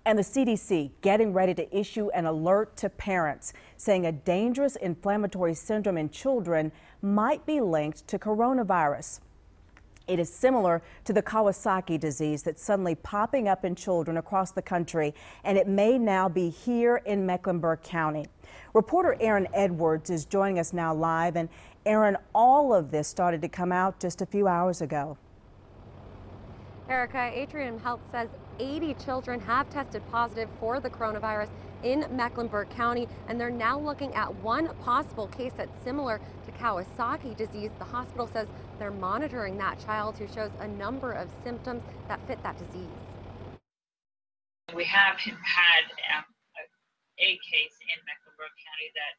And the CDC getting ready to issue an alert to parents, saying a dangerous inflammatory syndrome in children might be linked to coronavirus. It is similar to the Kawasaki disease that's suddenly popping up in children across the country, and it may now be here in Mecklenburg County. Reporter Aaron Edwards is joining us now live. And Aaron, all of this started to come out just a few hours ago. Erica, Atrium Health says 80 children have tested positive for the coronavirus in Mecklenburg County, and they're now looking at one possible case that's similar to Kawasaki disease. The hospital says they're monitoring that child who shows a number of symptoms that fit that disease. We have had a case in Mecklenburg County that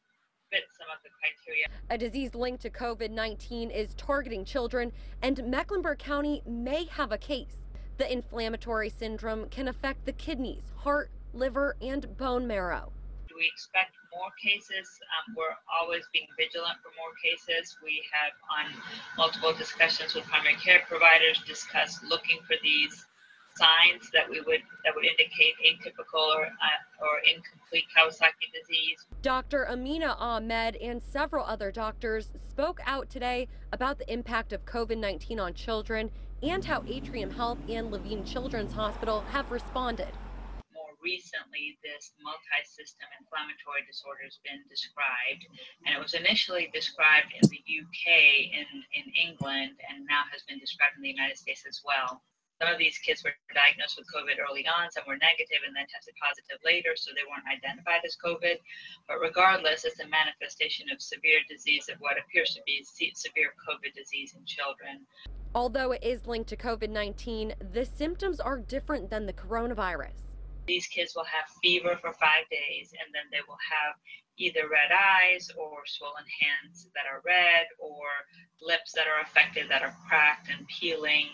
fits some of the criteria. A disease linked to COVID-19 is targeting children, and Mecklenburg County may have a case. The inflammatory syndrome can affect the kidneys, heart, liver, and bone marrow. Do we expect more cases? We're always being vigilant for more cases. We have, on multiple discussions with primary care providers, discussed looking for these signs that would indicate atypical or incomplete Kawasaki disease. Dr. Amina Ahmed and several other doctors spoke out today about the impact of COVID-19 on children and how Atrium Health and Levine Children's Hospital have responded. More recently, this multi-system inflammatory disorder has been described, and it was initially described in the UK, in England, and now has been described in the United States as well. Some of these kids were diagnosed with COVID early on, some were negative and then tested positive later, so they weren't identified as COVID. But regardless, it's a manifestation of severe disease, of what appears to be severe COVID disease in children. Although it is linked to COVID-19, the symptoms are different than the coronavirus. These kids will have fever for 5 days, and then they will have either red eyes or swollen hands that are red, or lips that are affected, that are cracked and peeling,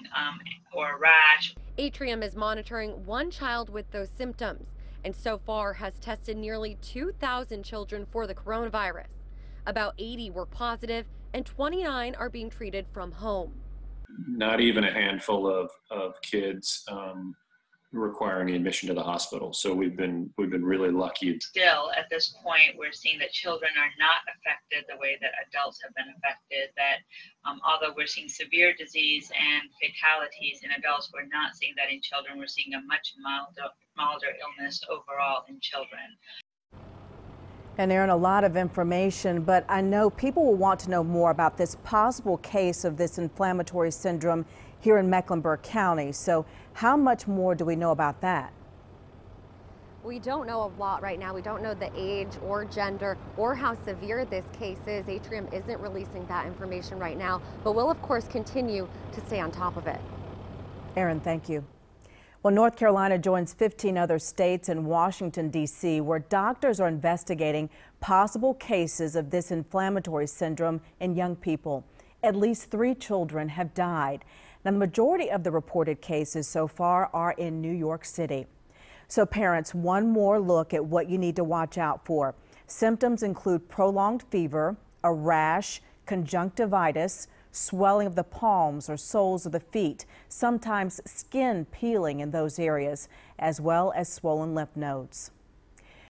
or a rash. Atrium is monitoring one child with those symptoms, and so far has tested nearly 2,000 children for the coronavirus. About 80 were positive, and 29 are being treated from home. Not even a handful of kids requiring admission to the hospital. So we've been really lucky. Still, at this point, we're seeing that children are not affected the way that adults have been affected. That although we're seeing severe disease and fatalities in adults, we're not seeing that in children. We're seeing a much milder illness overall in children. And Aaron, a lot of information, but I know people will want to know more about this possible case of this inflammatory syndrome here in Mecklenburg County. So how much more do we know about that? We don't know a lot right now. We don't know the age or gender or how severe this case is. Atrium isn't releasing that information right now, but we'll of course continue to stay on top of it. Aaron, thank you. Well, North Carolina joins 15 other states and Washington, D.C., where doctors are investigating possible cases of this inflammatory syndrome in young people. At least 3 children have died. Now, the majority of the reported cases so far are in New York City. So parents, one more look at what you need to watch out for. Symptoms include prolonged fever, a rash, conjunctivitis, swelling of the palms or soles of the feet, sometimes skin peeling in those areas, as well as swollen lymph nodes.